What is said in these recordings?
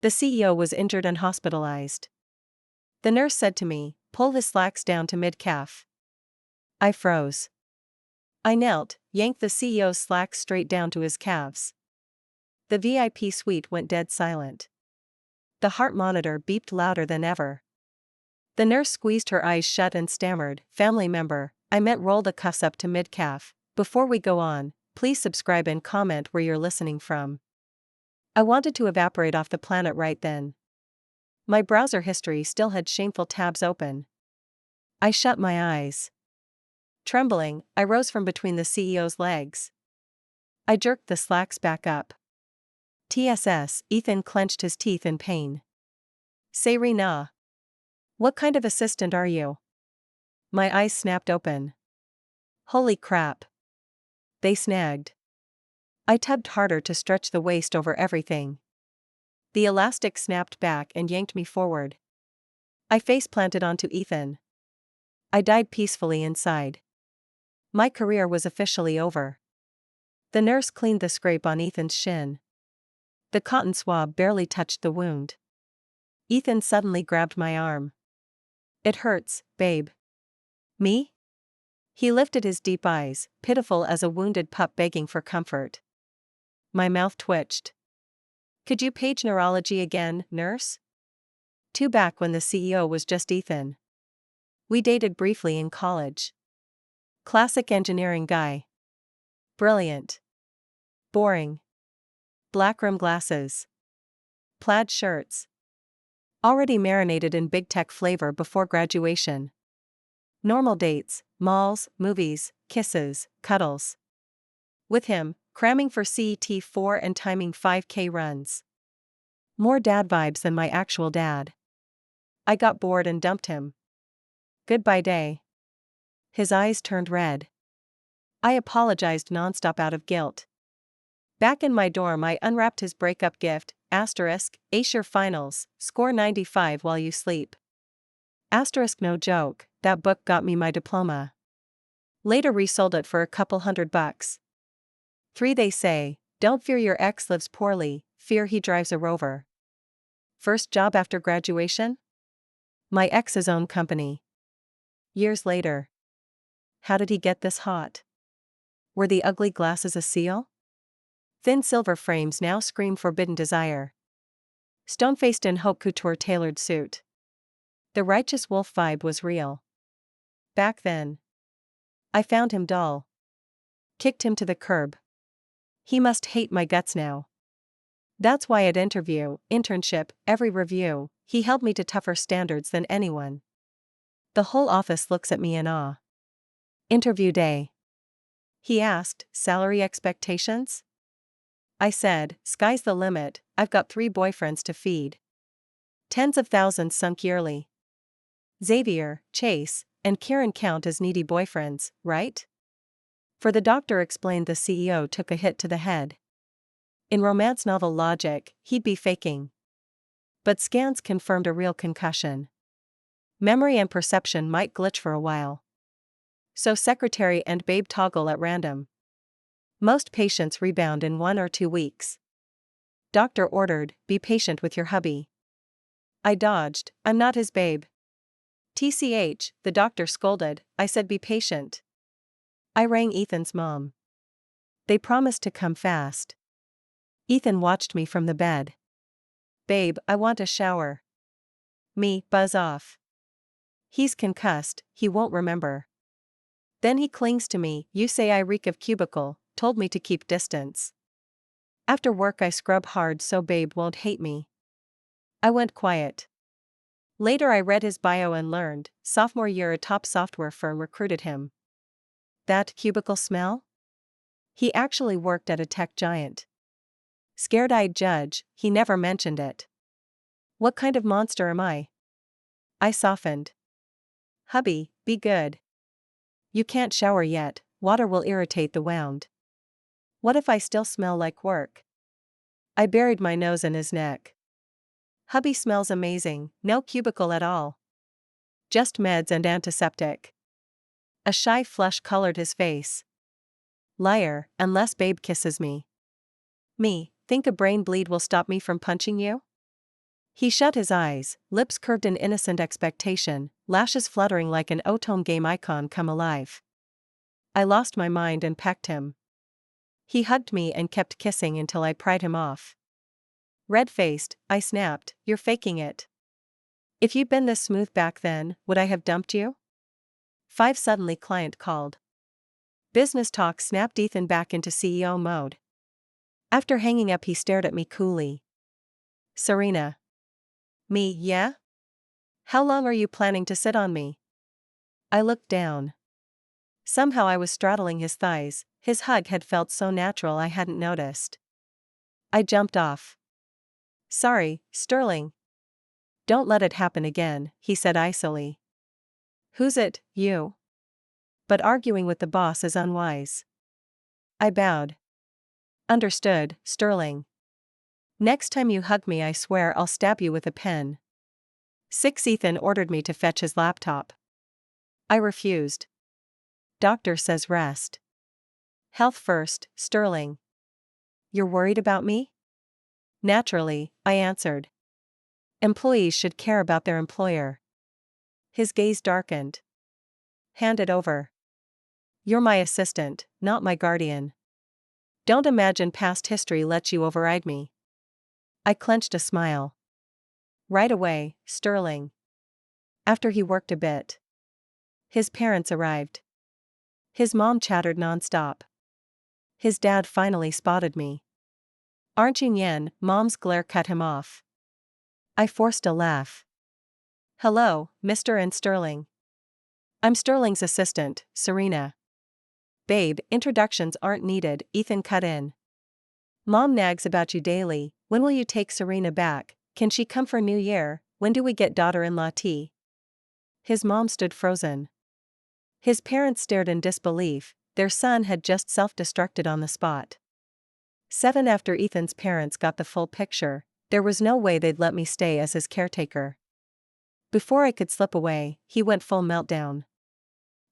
The CEO was injured and hospitalized. The nurse said to me, "Pull his slacks down to mid-calf." I froze. I knelt, yanked the CEO's slacks straight down to his calves. The VIP suite went dead silent. The heart monitor beeped louder than ever. The nurse squeezed her eyes shut and stammered, "Family member, I meant roll the cuffs up to mid-calf. Before we go on, please subscribe and comment where you're listening from." I wanted to evaporate off the planet right then. My browser history still had shameful tabs open. I shut my eyes. Trembling, I rose from between the CEO's legs. I jerked the slacks back up. TSS, Ethan clenched his teeth in pain. "Say Rena. What kind of assistant are you?" My eyes snapped open. Holy crap. They snagged. I tugged harder to stretch the waist over everything. The elastic snapped back and yanked me forward. I face-planted onto Ethan. I died peacefully inside. My career was officially over. The nurse cleaned the scrape on Ethan's shin. The cotton swab barely touched the wound. Ethan suddenly grabbed my arm. "It hurts, babe." "Me?" He lifted his deep eyes, pitiful as a wounded pup begging for comfort. My mouth twitched. "Could you page neurology again, nurse?" Too back when the CEO was just Ethan. We dated briefly in college. Classic engineering guy. Brilliant. Boring. Black rim glasses. Plaid shirts. Already marinated in big tech flavor before graduation. Normal dates, malls, movies, kisses, cuddles. With him, cramming for CET4 and timing 5K runs. More dad vibes than my actual dad. I got bored and dumped him. Goodbye day. His eyes turned red. I apologized nonstop out of guilt. Back in my dorm I unwrapped his breakup gift, asterisk, ace your finals, score 95 while you sleep. Asterisk no joke, that book got me my diploma. Later resold it for a couple $100. 3 They say, don't fear your ex lives poorly, fear he drives a Rover. First job after graduation? My ex's own company. Years later. How did he get this hot? Were the ugly glasses a seal? Thin silver frames now scream forbidden desire. Stone-faced in haute couture tailored suit. The righteous wolf vibe was real. Back then. I found him dull. Kicked him to the curb. He must hate my guts now. That's why at interview, internship, every review, he held me to tougher standards than anyone. The whole office looks at me in awe. Interview day. He asked, salary expectations? I said, sky's the limit, I've got 3 boyfriends to feed. Tens of thousands sunk yearly. Xavier, Chase, and Kieran count as needy boyfriends, right? For the doctor explained the CEO took a hit to the head. In romance novel logic, he'd be faking. But scans confirmed a real concussion. Memory and perception might glitch for a while. So secretary and babe toggle at random. Most patients rebound in 1 or 2 weeks. Doctor ordered, be patient with your hubby. I dodged, I'm not his babe. TCH, the doctor scolded, I said be patient. I rang Ethan's mom. They promised to come fast. Ethan watched me from the bed. Babe, I want a shower. Me, buzz off. He's concussed, he won't remember. Then he clings to me, you say I reek of cubicle, told me to keep distance. After work I scrub hard so babe won't hate me. I went quiet. Later I read his bio and learned, sophomore year a top software firm recruited him. That cubicle smell? He actually worked at a tech giant. Scared-eyed judge, he never mentioned it. What kind of monster am I? I softened. Hubby, be good. You can't shower yet, water will irritate the wound. What if I still smell like work? I buried my nose in his neck. Hubby smells amazing, no cubicle at all. Just meds and antiseptic. A shy flush colored his face. Liar, unless babe kisses me. Me, think a brain bleed will stop me from punching you? He shut his eyes, lips curved in innocent expectation, lashes fluttering like an O-tone game icon come alive. I lost my mind and pecked him. He hugged me and kept kissing until I pried him off. Red-faced, I snapped, "You're faking it. If you'd been this smooth back then, would I have dumped you?" 5 Suddenly client called. Business talk snapped Ethan back into CEO mode. After hanging up he stared at me coolly. "Serena." "Me, yeah? How long are you planning to sit on me?" I looked down. Somehow I was straddling his thighs, his hug had felt so natural I hadn't noticed. I jumped off. "Sorry, Sterling." "Don't let it happen again," he said icily. "Who's it, you?" "But arguing with the boss is unwise." I bowed. "Understood, Sterling. Next time you hug me I swear I'll stab you with a pen." 6 Ethan ordered me to fetch his laptop. I refused. "Doctor says rest." "Health first, Sterling." "You're worried about me?" "Naturally," I answered. "Employees should care about their employer." His gaze darkened. "Hand it over. You're my assistant, not my guardian. Don't imagine past history lets you override me." I clenched a smile. "Right away, Sterling." After he worked a bit. His parents arrived. His mom chattered nonstop. His dad finally spotted me. "Aren't you Yen?" Mom's glare cut him off. I forced a laugh. "Hello, Mr. and Sterling. I'm Sterling's assistant, Serena." "Babe, introductions aren't needed," Ethan cut in. "Mom nags about you daily. When will you take Serena back? Can she come for New Year? When do we get daughter-in-law tea?" His mom stood frozen. His parents stared in disbelief, their son had just self-destructed on the spot. 7 After Ethan's parents got the full picture, there was no way they'd let me stay as his caretaker. Before I could slip away, he went full meltdown.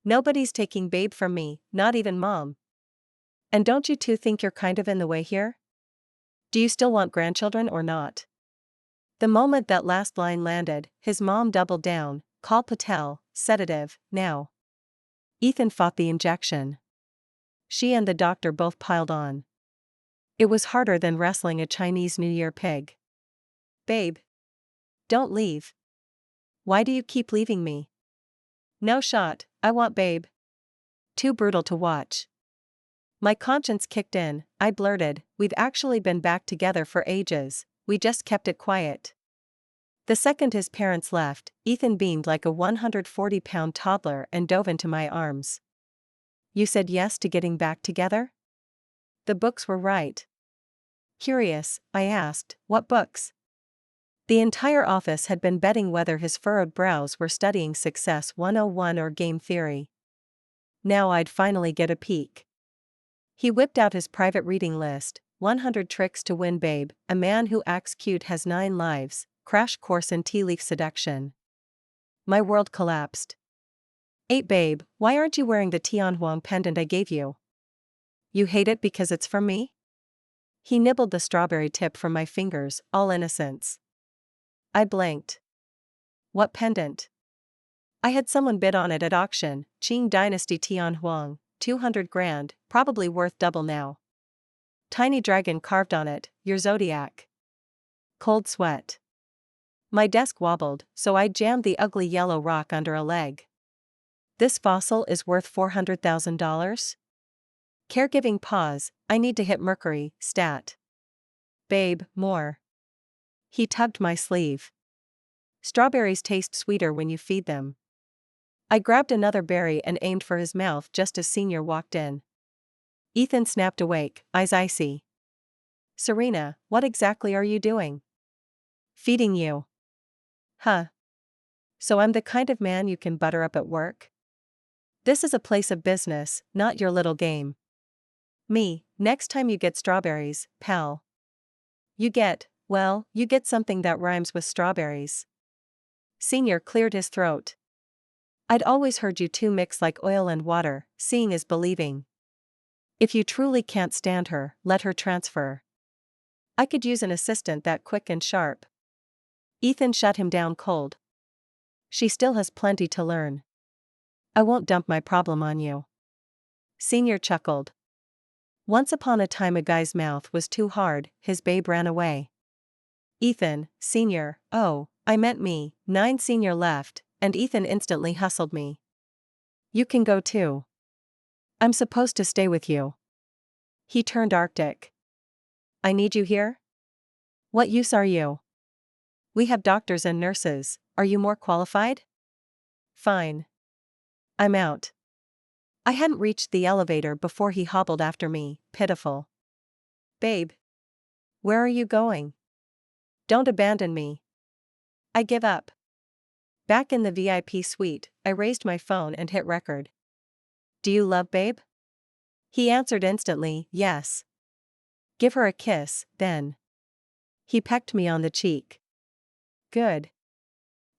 "Nobody's taking Babe from me, not even Mom. And don't you two think you're kind of in the way here? Do you still want grandchildren or not?" The moment that last line landed, his mom doubled down. "Call Patel, sedative, now." Ethan fought the injection. She and the doctor both piled on. It was harder than wrestling a Chinese New Year pig. "Babe. Don't leave. Why do you keep leaving me?" "No shot, I want Babe." Too brutal to watch. My conscience kicked in, I blurted, "We've actually been back together for ages, we just kept it quiet." The second his parents left, Ethan beamed like a 140-pound toddler and dove into my arms. "You said yes to getting back together?" The books were right. Curious, I asked, "What books?" The entire office had been betting whether his furrowed brows were studying Success 101 or Game Theory. Now I'd finally get a peek. He whipped out his private reading list: 100 Tricks to Win Babe, A Man Who Acts Cute Has 9 Lives, Crash Course in Tea Leaf Seduction. My world collapsed. 8 Babe, why aren't you wearing the Tianhuang pendant I gave you? You hate it because it's from me? He nibbled the strawberry tip from my fingers, all innocence. I blinked. What pendant? I had someone bid on it at auction, Qing Dynasty Tianhuang, 200 grand, probably worth double now. Tiny dragon carved on it, your zodiac. Cold sweat. My desk wobbled, so I jammed the ugly yellow rock under a leg. This fossil is worth $400,000? Caregiving pause, I need to hit Mercury, stat. Babe, more. He tugged my sleeve. Strawberries taste sweeter when you feed them. I grabbed another berry and aimed for his mouth just as Senior walked in. Ethan snapped awake, eyes icy. Serena, what exactly are you doing? Feeding you. Huh. So I'm the kind of man you can butter up at work? This is a place of business, not your little game. Me, next time you get strawberries, pal. You get something that rhymes with strawberries. Senior cleared his throat. I'd always heard you two mix like oil and water, seeing is believing. If you truly can't stand her, let her transfer. I could use an assistant that quick and sharp. Ethan shut him down cold. She still has plenty to learn. I won't dump my problem on you. Senior chuckled. Once upon a time a guy's mouth was too hard, his babe ran away. Ethan, Senior, oh, I meant me, 9 Senior left, and Ethan instantly hustled me. You can go too. I'm supposed to stay with you. He turned arctic. I need you here? What use are you? We have doctors and nurses, are you more qualified? Fine. I'm out. I hadn't reached the elevator before he hobbled after me, pitiful. Babe. Where are you going? Don't abandon me. I give up. Back in the VIP suite, I raised my phone and hit record. Do you love Babe? He answered instantly, yes. Give her a kiss, then. He pecked me on the cheek. Good.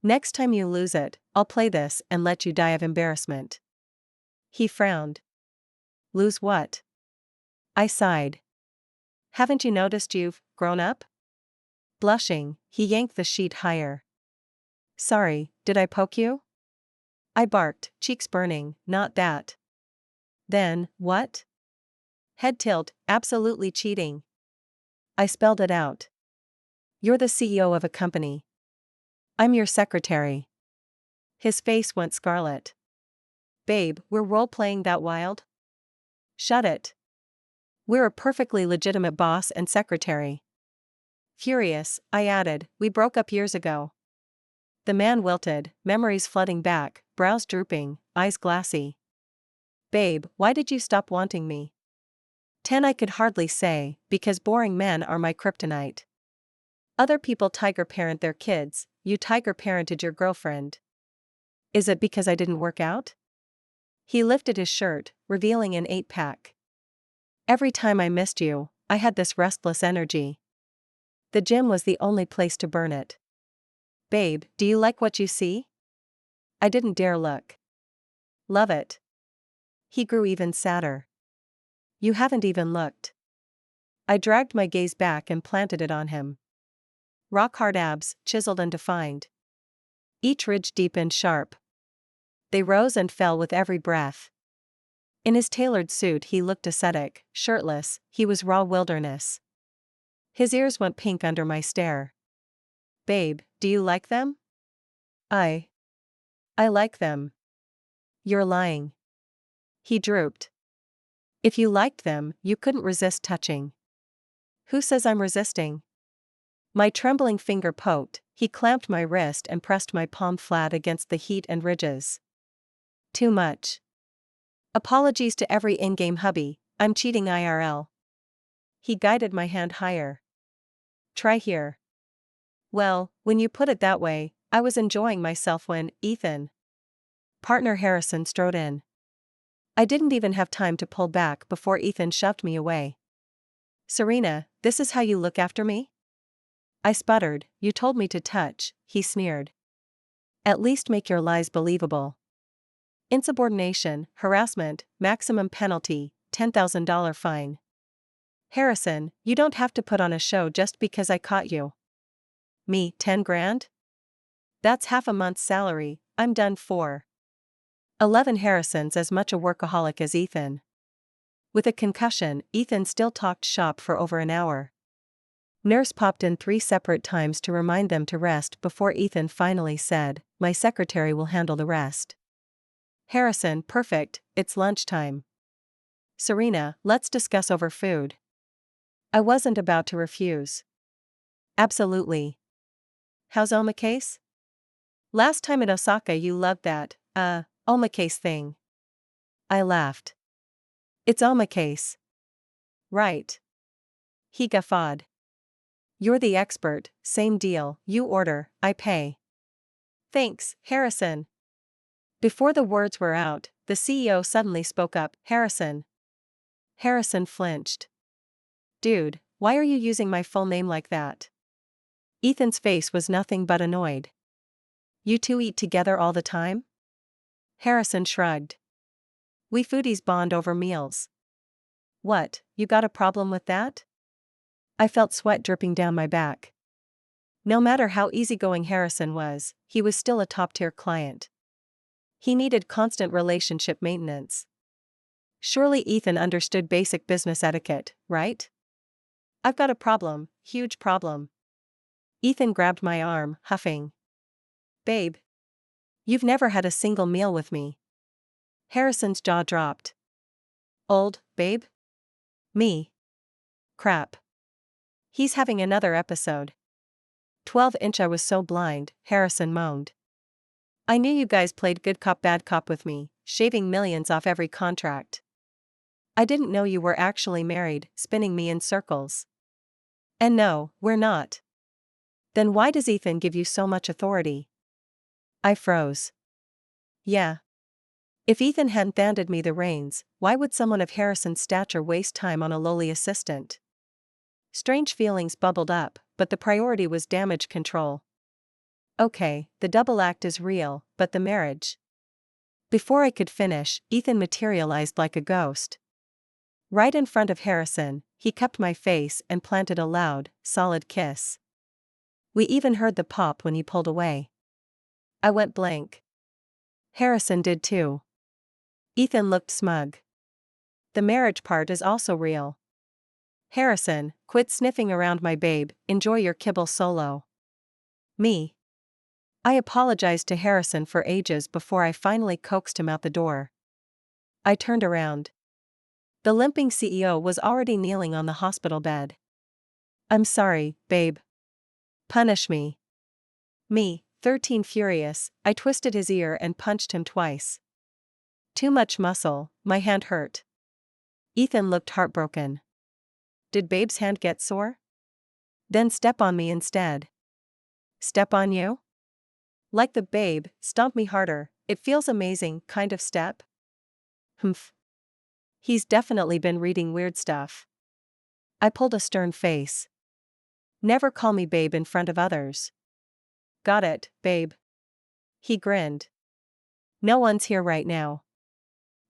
Next time you lose it, I'll play this and let you die of embarrassment. He frowned. Lose what? I sighed. Haven't you noticed you've grown up? Blushing, he yanked the sheet higher. Sorry, did I poke you? I barked, cheeks burning, not that. Then, what? Head tilt, absolutely cheating. I spelled it out. You're the CEO of a company. I'm your secretary. His face went scarlet. Babe, we're role-playing that wild? Shut it. We're a perfectly legitimate boss and secretary. Furious, I added, we broke up years ago. The man wilted, memories flooding back, brows drooping, eyes glassy. Babe, why did you stop wanting me? 10 I could hardly say, because boring men are my kryptonite. Other people tiger parent their kids, you tiger parented your girlfriend. Is it because I didn't work out? He lifted his shirt, revealing an 8-pack. Every time I missed you, I had this restless energy. The gym was the only place to burn it. Babe, do you like what you see? I didn't dare look. Love it. He grew even sadder. You haven't even looked. I dragged my gaze back and planted it on him. Rock-hard abs, chiseled and defined. Each ridge deepened sharp. They rose and fell with every breath. In his tailored suit he looked ascetic, shirtless, he was raw wilderness. His ears went pink under my stare. Babe, do you like them? I like them. You're lying. He drooped. If you liked them, you couldn't resist touching. Who says I'm resisting? My trembling finger poked, he clamped my wrist and pressed my palm flat against the heat and ridges. Too much. Apologies to every in-game hubby, I'm cheating IRL. He guided my hand higher. Try here. Well, when you put it that way, I was enjoying myself when, Ethan. Partner Harrison strode in. I didn't even have time to pull back before Ethan shoved me away. Serena, this is how you look after me? I sputtered, you told me to touch, he sneered. At least make your lies believable. Insubordination, harassment, maximum penalty, $10,000 fine. Harrison, you don't have to put on a show just because I caught you. Me, 10 grand? That's half a month's salary, I'm done for. 11 Harrison's as much a workaholic as Ethan. With a concussion, Ethan still talked shop for over an hour. Nurse popped in 3 separate times to remind them to rest before Ethan finally said, my secretary will handle the rest. Harrison, perfect, it's lunchtime. Serena, let's discuss over food. I wasn't about to refuse. Absolutely. How's omakase? Last time at Osaka you loved that, omakase thing. I laughed. It's omakase. Right. He guffawed. You're the expert, same deal, you order, I pay. Thanks, Harrison. Before the words were out, the CEO suddenly spoke up, Harrison. Harrison flinched. Dude, why are you using my full name like that? Ethan's face was nothing but annoyed. You two eat together all the time? Harrison shrugged. We foodies bond over meals. What, you got a problem with that? I felt sweat dripping down my back. No matter how easygoing Harrison was, he was still a top-tier client. He needed constant relationship maintenance. Surely Ethan understood basic business etiquette, right? I've got a problem, huge problem. Ethan grabbed my arm, huffing. Babe. You've never had a single meal with me. Harrison's jaw dropped. Old, babe? Me. Crap. He's having another episode. 12-inch. I was so blind, Harrison moaned. I knew you guys played good cop bad cop with me, shaving millions off every contract. I didn't know you were actually married, spinning me in circles. And no, we're not. Then why does Ethan give you so much authority? I froze. Yeah. If Ethan hadn't handed me the reins, why would someone of Harrison's stature waste time on a lowly assistant? Strange feelings bubbled up, but the priority was damage control. Okay, the double act is real, but the marriage? Before I could finish, Ethan materialized like a ghost. Right in front of Harrison, he cupped my face and planted a loud, solid kiss. We even heard the pop when he pulled away. I went blank. Harrison did too. Ethan looked smug. The marriage part is also real. Harrison, quit sniffing around my babe, enjoy your kibble solo. Me. I apologized to Harrison for ages before I finally coaxed him out the door. I turned around. The limping CEO was already kneeling on the hospital bed. I'm sorry, babe. Punish me. Me, 13 furious, I twisted his ear and punched him twice. Too much muscle, my hand hurt. Ethan looked heartbroken. Did babe's hand get sore? Then step on me instead. Step on you? Like the babe, stomp me harder, it feels amazing, kind of step? Humph. He's definitely been reading weird stuff. I pulled a stern face. Never call me babe in front of others. Got it, babe. He grinned. No one's here right now.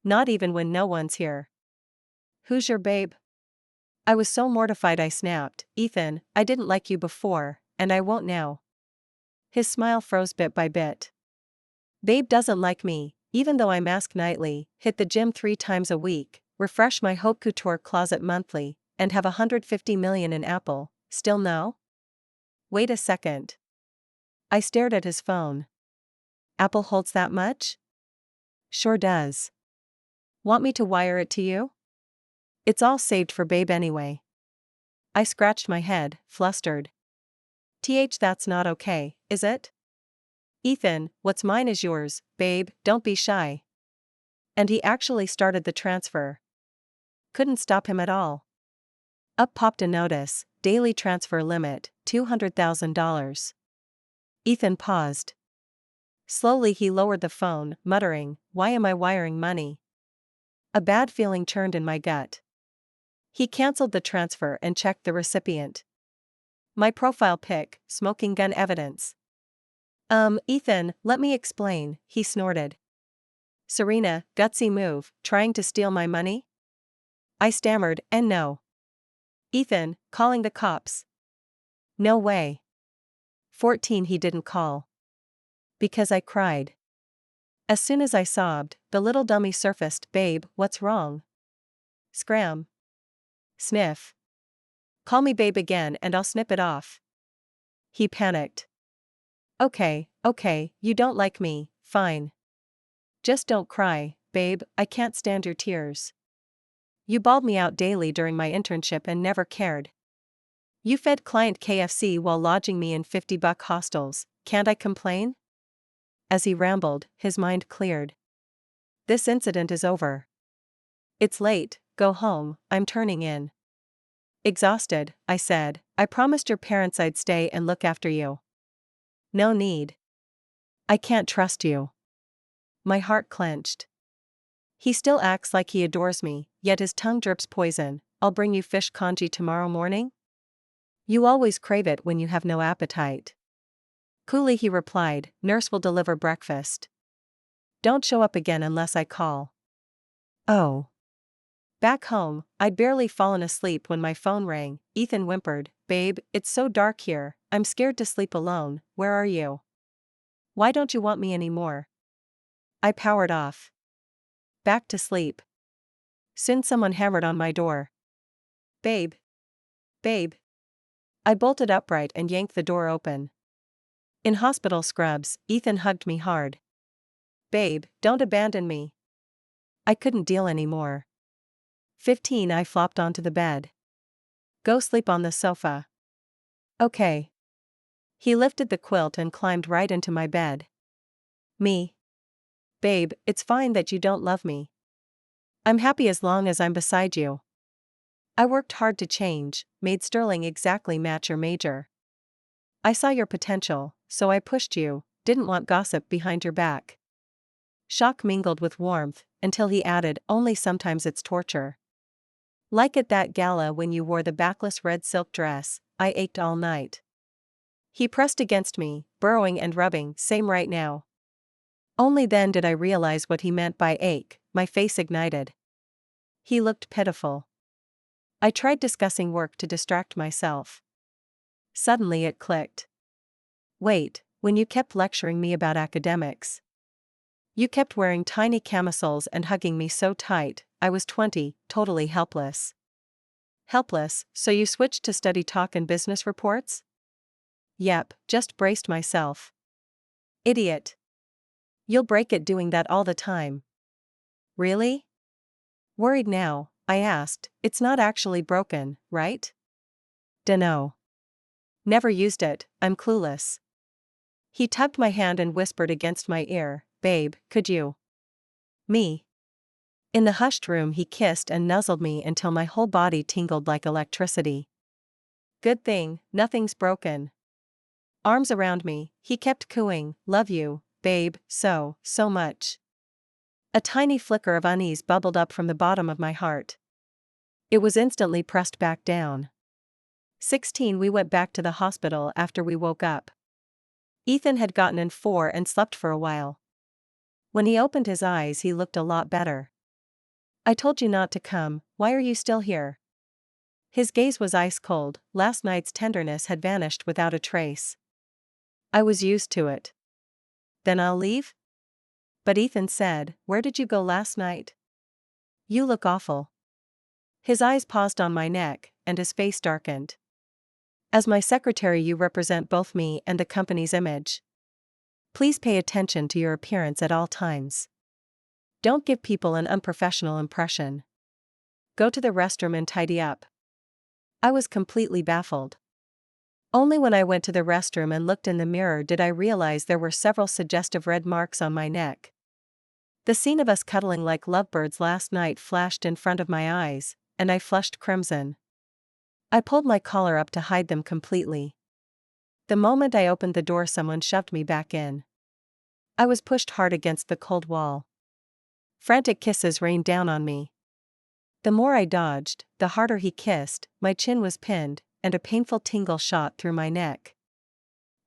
Not even when no one's here. Who's your babe? I was so mortified I snapped, Ethan, I didn't like you before, and I won't now. His smile froze bit by bit. Babe doesn't like me, even though I mask nightly, hit the gym 3 times a week, refresh my haute couture closet monthly, and have 150 million in Apple, still no? Wait a second. I stared at his phone. Apple holds that much? Sure does. Want me to wire it to you? It's all saved for babe anyway. I scratched my head, flustered. That's not okay, is it? Ethan, what's mine is yours, babe, don't be shy. And he actually started the transfer. Couldn't stop him at all. Up popped a notice, daily transfer limit, $200,000. Ethan paused. Slowly he lowered the phone, muttering, why am I wiring money? A bad feeling churned in my gut. He canceled the transfer and checked the recipient. My profile pic, smoking gun evidence. Ethan, let me explain, he snorted. Serena, gutsy move, trying to steal my money? I stammered, and no. Ethan, calling the cops. No way. 14 he didn't call. Because I cried. As soon as I sobbed, the little dummy surfaced, babe, what's wrong? Scram. Sniff. Call me babe again and I'll snip it off. He panicked. Okay, you don't like me, fine. Just don't cry, babe, I can't stand your tears. You bawled me out daily during my internship and never cared. You fed client KFC while lodging me in $50 hostels, can't I complain? As he rambled, his mind cleared. This incident is over. It's late, go home, I'm turning in. Exhausted, I said, I promised your parents I'd stay and look after you. No need. I can't trust you. My heart clenched. He still acts like he adores me, yet his tongue drips poison. I'll bring you fish congee tomorrow morning? You always crave it when you have no appetite. Coolly he replied, nurse will deliver breakfast. Don't show up again unless I call. Oh. Back home, I'd barely fallen asleep when my phone rang. Ethan whimpered, Babe, it's so dark here, I'm scared to sleep alone, where are you? Why don't you want me anymore? I powered off. Back to sleep. Soon someone hammered on my door. Babe. Babe. I bolted upright and yanked the door open. In hospital scrubs, Ethan hugged me hard. Babe, don't abandon me. I couldn't deal anymore. 15. I flopped onto the bed. Go sleep on the sofa. Okay. He lifted the quilt and climbed right into my bed. Me. Babe, it's fine that you don't love me. I'm happy as long as I'm beside you. I worked hard to change, made Sterling exactly match your major. I saw your potential, so I pushed you, didn't want gossip behind your back. Shock mingled with warmth, until he added, only sometimes it's torture. Like at that gala when you wore the backless red silk dress, I ached all night. He pressed against me, burrowing and rubbing, same right now. Only then did I realize what he meant by ache, my face ignited. He looked pitiful. I tried discussing work to distract myself. Suddenly it clicked. Wait, when you kept lecturing me about academics. You kept wearing tiny camisoles and hugging me so tight, I was 20, totally helpless. Helpless, so you switched to study talk and business reports? Yep, just braced myself. Idiot. You'll break it doing that all the time. Really? Worried now, I asked, it's not actually broken, right? Dunno. Never used it, I'm clueless. He tugged my hand and whispered against my ear, Babe, could you? Me. In the hushed room he kissed and nuzzled me until my whole body tingled like electricity. Good thing, nothing's broken. Arms around me, he kept cooing, love you, babe, so much. A tiny flicker of unease bubbled up from the bottom of my heart. It was instantly pressed back down. 16. We went back to the hospital after we woke up. Ethan had gotten in 4 and slept for a while. When he opened his eyes he looked a lot better. I told you not to come, why are you still here? His gaze was ice cold, last night's tenderness had vanished without a trace. I was used to it. Then I'll leave? But Ethan said, where did you go last night? You look awful. His eyes paused on my neck, and his face darkened. As my secretary you represent both me and the company's image. Please pay attention to your appearance at all times. Don't give people an unprofessional impression. Go to the restroom and tidy up. I was completely baffled. Only when I went to the restroom and looked in the mirror did I realize there were several suggestive red marks on my neck. The scene of us cuddling like lovebirds last night flashed in front of my eyes, and I flushed crimson. I pulled my collar up to hide them completely. The moment I opened the door someone shoved me back in. I was pushed hard against the cold wall. Frantic kisses rained down on me. The more I dodged, the harder he kissed, my chin was pinned, and a painful tingle shot through my neck.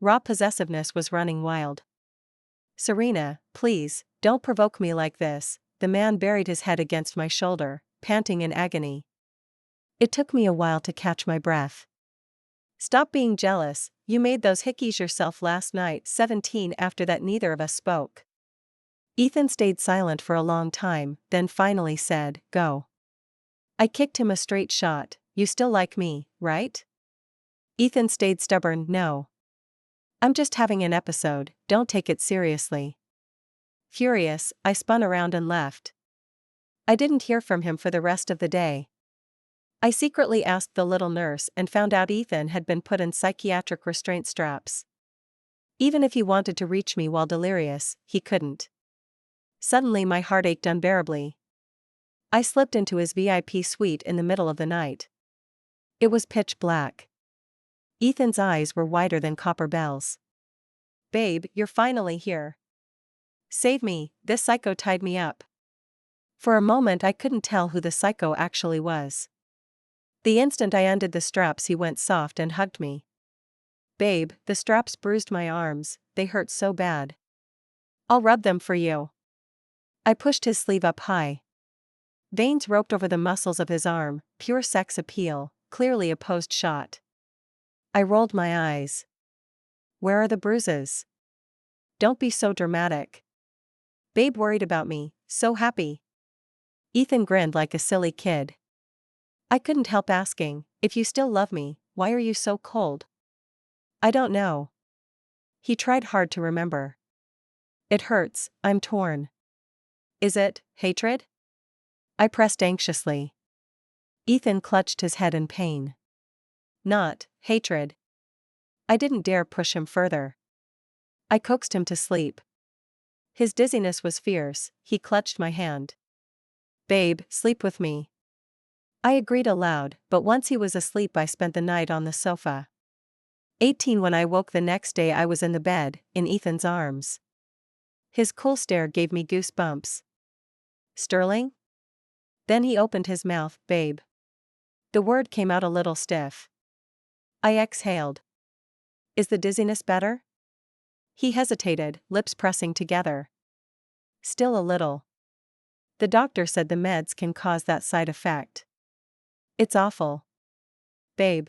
Raw possessiveness was running wild. Serena, please, don't provoke me like this, the man buried his head against my shoulder, panting in agony. It took me a while to catch my breath. Stop being jealous, you made those hickeys yourself last night. 17. After that neither of us spoke. Ethan stayed silent for a long time, then finally said, go. I kicked him a straight shot, you still like me, right? Ethan stayed stubborn, no. I'm just having an episode, don't take it seriously. Furious, I spun around and left. I didn't hear from him for the rest of the day. I secretly asked the little nurse and found out Ethan had been put in psychiatric restraint straps. Even if he wanted to reach me while delirious, he couldn't. Suddenly my heart ached unbearably. I slipped into his VIP suite in the middle of the night. It was pitch black. Ethan's eyes were whiter than copper bells. Babe, you're finally here. Save me, this psycho tied me up. For a moment I couldn't tell who the psycho actually was. The instant I undid the straps he went soft and hugged me. Babe, the straps bruised my arms, they hurt so bad. I'll rub them for you. I pushed his sleeve up high. Veins roped over the muscles of his arm, pure sex appeal, clearly a posed shot. I rolled my eyes. Where are the bruises? Don't be so dramatic. Babe worried about me, so happy. Ethan grinned like a silly kid. I couldn't help asking, if you still love me, why are you so cold? I don't know. He tried hard to remember. It hurts, I'm torn. Is it hatred? I pressed anxiously. Ethan clutched his head in pain. Not hatred. I didn't dare push him further. I coaxed him to sleep. His dizziness was fierce, he clutched my hand. Babe, sleep with me. I agreed aloud, but once he was asleep I spent the night on the sofa. 18 When I woke the next day I was in the bed, in Ethan's arms. His cool stare gave me goosebumps. Sterling? Then he opened his mouth, babe. The word came out a little stiff. I exhaled. Is the dizziness better? He hesitated, lips pressing together. Still a little. The doctor said the meds can cause that side effect. It's awful. Babe.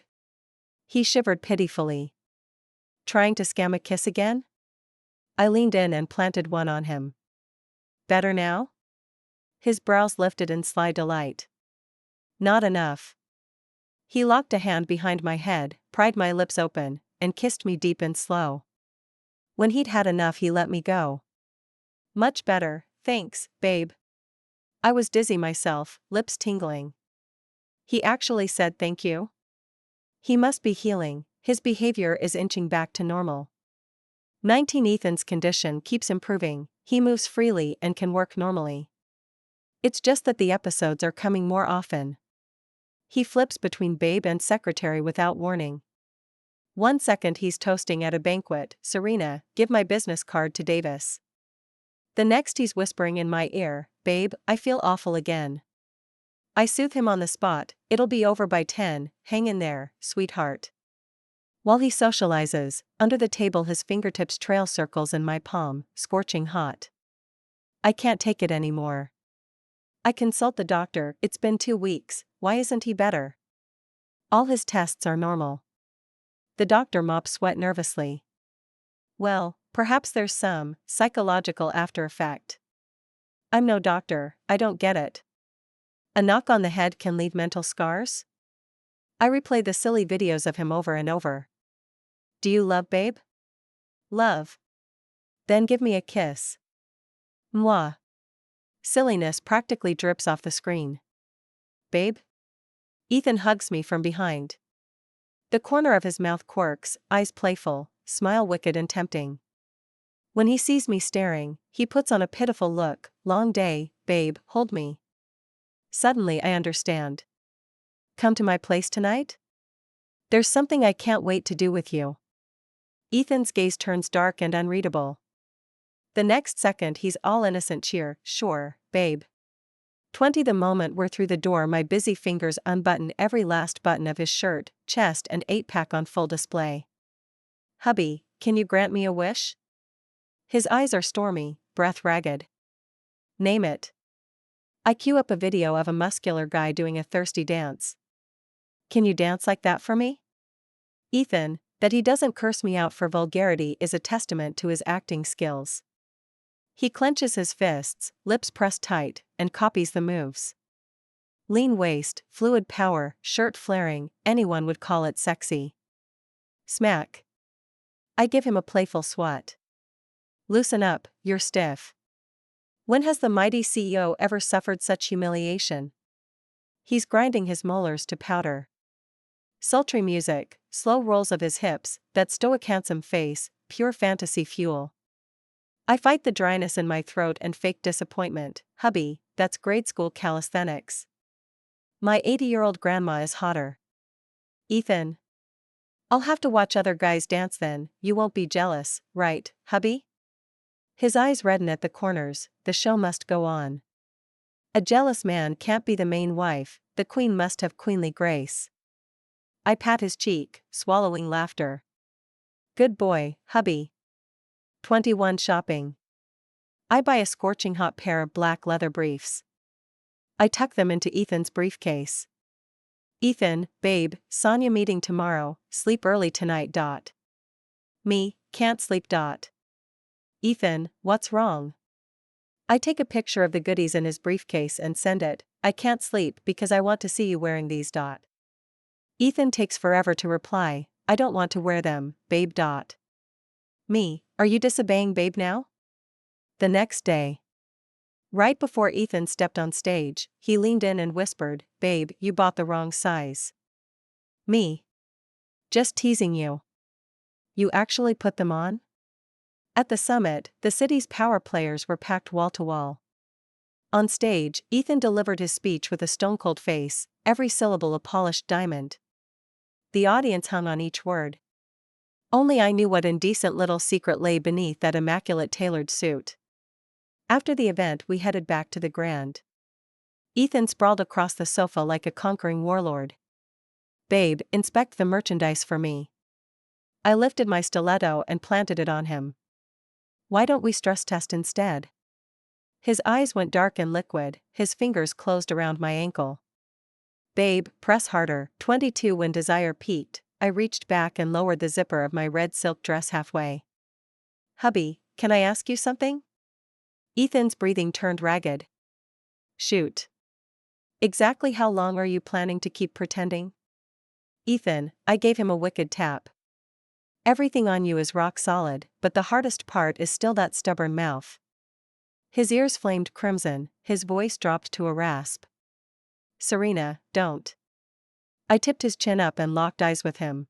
He shivered pitifully. Trying to scam a kiss again? I leaned in and planted one on him. Better now? His brows lifted in sly delight. Not enough. He locked a hand behind my head, pried my lips open, and kissed me deep and slow. When he'd had enough he let me go. Much better, thanks, babe. I was dizzy myself, lips tingling. He actually said thank you? He must be healing, his behavior is inching back to normal. 19 Ethan's condition keeps improving, he moves freely and can work normally. It's just that the episodes are coming more often. He flips between babe and secretary without warning. 1 second he's toasting at a banquet, Serena, give my business card to Davis. The next he's whispering in my ear, babe, I feel awful again. I soothe him on the spot, it'll be over by 10, hang in there, sweetheart. While he socializes, under the table his fingertips trail circles in my palm, scorching hot. I can't take it anymore. I consult the doctor, it's been 2 weeks, why isn't he better? All his tests are normal. The doctor mops sweat nervously. Well, perhaps there's some psychological after effect. I'm no doctor, I don't get it. A knock on the head can leave mental scars? I replay the silly videos of him over and over. Do you love babe? Love. Then give me a kiss. Mwah. Silliness practically drips off the screen. Babe? Ethan hugs me from behind. The corner of his mouth quirks, eyes playful, smile wicked and tempting. When he sees me staring, he puts on a pitiful look, long day, babe, hold me. Suddenly I understand. Come to my place tonight? There's something I can't wait to do with you. Ethan's gaze turns dark and unreadable. The next second he's all innocent cheer, sure, babe. 20 The moment we're through the door my busy fingers unbutton every last button of his shirt, chest and 8-pack on full display. Hubby, can you grant me a wish? His eyes are stormy, breath ragged. Name it. I cue up a video of a muscular guy doing a thirsty dance. Can you dance like that for me? Ethan, that he doesn't curse me out for vulgarity is a testament to his acting skills. He clenches his fists, lips pressed tight, and copies the moves. Lean waist, fluid power, shirt flaring, anyone would call it sexy. Smack. I give him a playful swat. Loosen up, you're stiff. When has the mighty CEO ever suffered such humiliation? He's grinding his molars to powder. Sultry music, slow rolls of his hips, that stoic handsome face, pure fantasy fuel. I fight the dryness in my throat and fake disappointment, hubby, that's grade school calisthenics. My 80-year-old grandma is hotter. Ethan. I'll have to watch other guys dance then, you won't be jealous, right, hubby? His eyes redden at the corners, the show must go on. A jealous man can't be the main wife, the queen must have queenly grace. I pat his cheek, swallowing laughter. Good boy, hubby. 21 Shopping. I buy a scorching hot pair of black leather briefs. I tuck them into Ethan's briefcase. Ethan, babe, Sonia meeting tomorrow, sleep early tonight. Me, can't sleep. Ethan, what's wrong? I take a picture of the goodies in his briefcase and send it. I can't sleep because I want to see you wearing these. Ethan takes forever to reply. I don't want to wear them, babe. Me, are you disobeying babe now? The next day. Right before Ethan stepped on stage, he leaned in and whispered, babe, you bought the wrong size. Me. Just teasing you. You actually put them on? At the summit, the city's power players were packed wall to wall. On stage, Ethan delivered his speech with a stone-cold face, every syllable a polished diamond. The audience hung on each word. Only I knew what indecent little secret lay beneath that immaculate tailored suit. After the event, we headed back to the Grand. Ethan sprawled across the sofa like a conquering warlord. Babe, inspect the merchandise for me. I lifted my stiletto and planted it on him. Why don't we stress test instead? His eyes went dark and liquid, his fingers closed around my ankle. Babe, press harder. 22. When desire peaked, I reached back and lowered the zipper of my red silk dress halfway. Hubby, can I ask you something? Ethan's breathing turned ragged. Shoot. Exactly how long are you planning to keep pretending? Ethan, I gave him a wicked tap. Everything on you is rock solid, but the hardest part is still that stubborn mouth. His ears flamed crimson, his voice dropped to a rasp. Serena, don't. I tipped his chin up and locked eyes with him.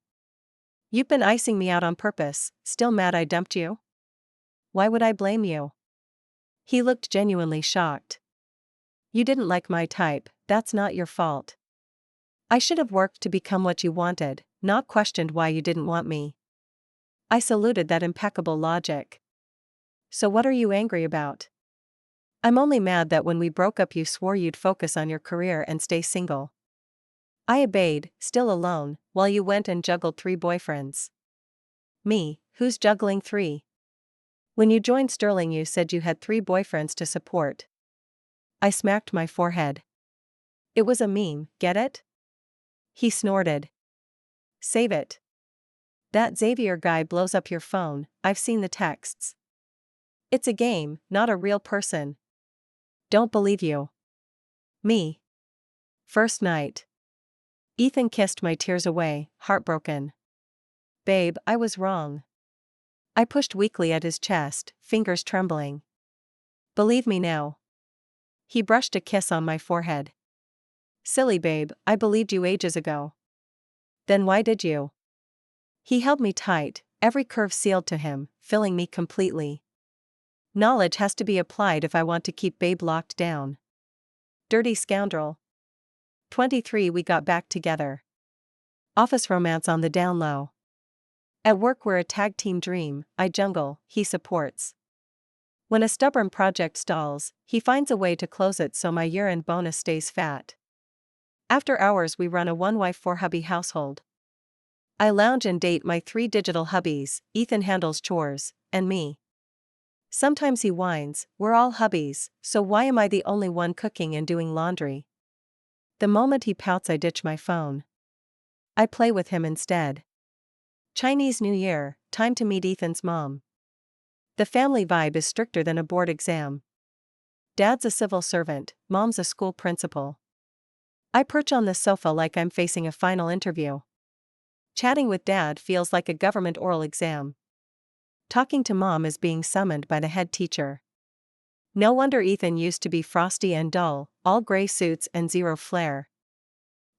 You've been icing me out on purpose, still mad I dumped you? Why would I blame you? He looked genuinely shocked. You didn't like my type, that's not your fault. I should have worked to become what you wanted, not questioned why you didn't want me. I saluted that impeccable logic. So what are you angry about? I'm only mad that when we broke up you swore you'd focus on your career and stay single. I obeyed, still alone, while you went and juggled 3 boyfriends. Me, who's juggling 3? When you joined Sterling you said you had 3 boyfriends to support. I smacked my forehead. It was a meme, get it? He snorted. Save it. That Xavier guy blows up your phone, I've seen the texts. It's a game, not a real person. Don't believe you. Me. First night. Ethan kissed my tears away, heartbroken. Babe, I was wrong. I pushed weakly at his chest, fingers trembling. Believe me now. He brushed a kiss on my forehead. Silly babe, I believed you ages ago. Then why did you? He held me tight, every curve sealed to him, filling me completely. Knowledge has to be applied if I want to keep babe locked down. Dirty scoundrel. 23. We got back together. Office romance on the down low. At work we're a tag team dream, I jungle, he supports. When a stubborn project stalls, he finds a way to close it so my year-end bonus stays fat. After hours we run a 1-wife 4-hubby household. I lounge and date my 3 digital hubbies, Ethan handles chores, and me. Sometimes he whines, we're all hubbies, so why am I the only one cooking and doing laundry? The moment he pouts I ditch my phone. I play with him instead. Chinese New Year, time to meet Ethan's mom. The family vibe is stricter than a board exam. Dad's a civil servant, mom's a school principal. I perch on the sofa like I'm facing a final interview. Chatting with dad feels like a government oral exam. Talking to mom is being summoned by the head teacher. No wonder Ethan used to be frosty and dull, all gray suits and zero flair.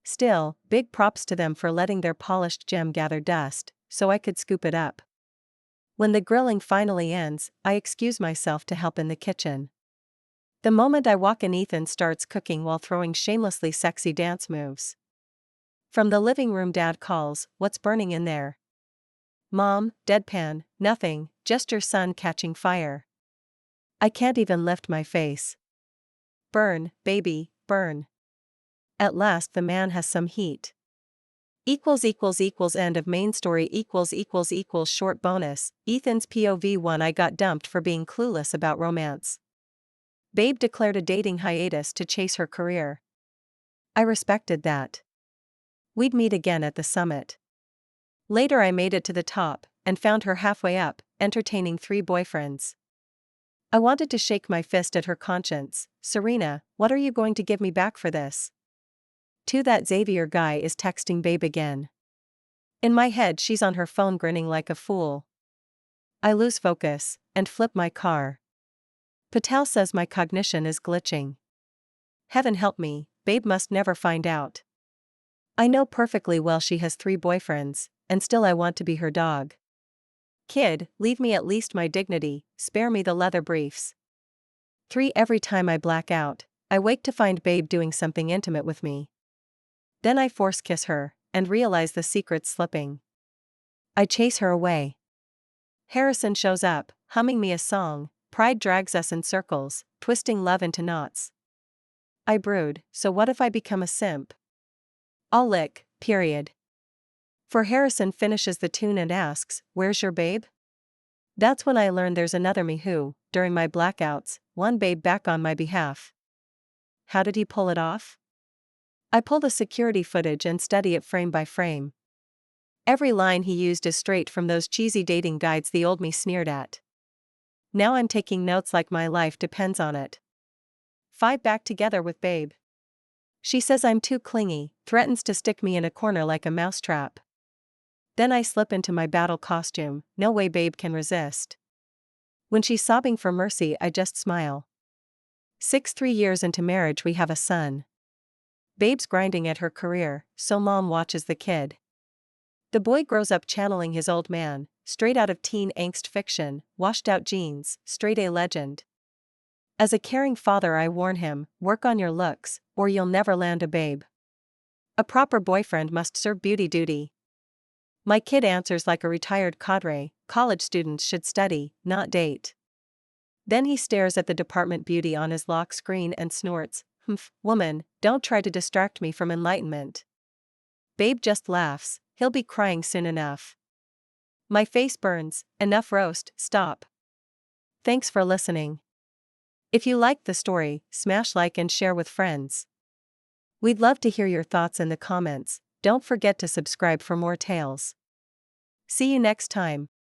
Still, big props to them for letting their polished gem gather dust, so I could scoop it up. When the grilling finally ends, I excuse myself to help in the kitchen. The moment I walk in Ethan starts cooking while throwing shamelessly sexy dance moves. From the living room dad calls, what's burning in there? Mom, deadpan, nothing, just your son catching fire. I can't even lift my face. Burn, baby, burn. At last the man has some heat. End of main story short bonus, Ethan's POV 1. I got dumped for being clueless about romance. Babe declared a dating hiatus to chase her career. I respected that. We'd meet again at the summit. Later I made it to the top, and found her halfway up, entertaining 3 boyfriends. I wanted to shake my fist at her conscience. Serena, what are you going to give me back for this? That Xavier guy is texting babe again. In my head she's on her phone grinning like a fool. I lose focus, and flip my car. Patel says my cognition is glitching. Heaven help me, babe must never find out. I know perfectly well she has 3 boyfriends, and still I want to be her dog. Kid, leave me at least my dignity, spare me the leather briefs. 3 Every time I black out, I wake to find babe doing something intimate with me. Then I force kiss her, and realize the secret's slipping. I chase her away. Harrison shows up, humming me a song. Pride drags us in circles, twisting love into knots. I brood, so what if I become a simp? I'll lick, period. For Harrison finishes the tune and asks, where's your babe? That's when I learn there's another me who, during my blackouts, won babe back on my behalf. How did he pull it off? I pull the security footage and study it frame by frame. Every line he used is straight from those cheesy dating guides the old me sneered at. Now I'm taking notes like my life depends on it. 5 Back together with babe. She says I'm too clingy, threatens to stick me in a corner like a mousetrap. Then I slip into my battle costume, no way babe can resist. When she's sobbing for mercy I just smile. 3 years into marriage we have a son. Babe's grinding at her career, so mom watches the kid. The boy grows up channeling his old man, straight out of teen angst fiction, washed out jeans, straight A legend. As a caring father I warn him, work on your looks, or you'll never land a babe. A proper boyfriend must serve beauty duty. My kid answers like a retired cadre, college students should study, not date. Then he stares at the department beauty on his lock screen and snorts, "Humph, woman, don't try to distract me from enlightenment." Babe just laughs, he'll be crying soon enough. My face burns, enough roast, stop. Thanks for listening. If you liked the story, smash like and share with friends. We'd love to hear your thoughts in the comments. Don't forget to subscribe for more tales. See you next time.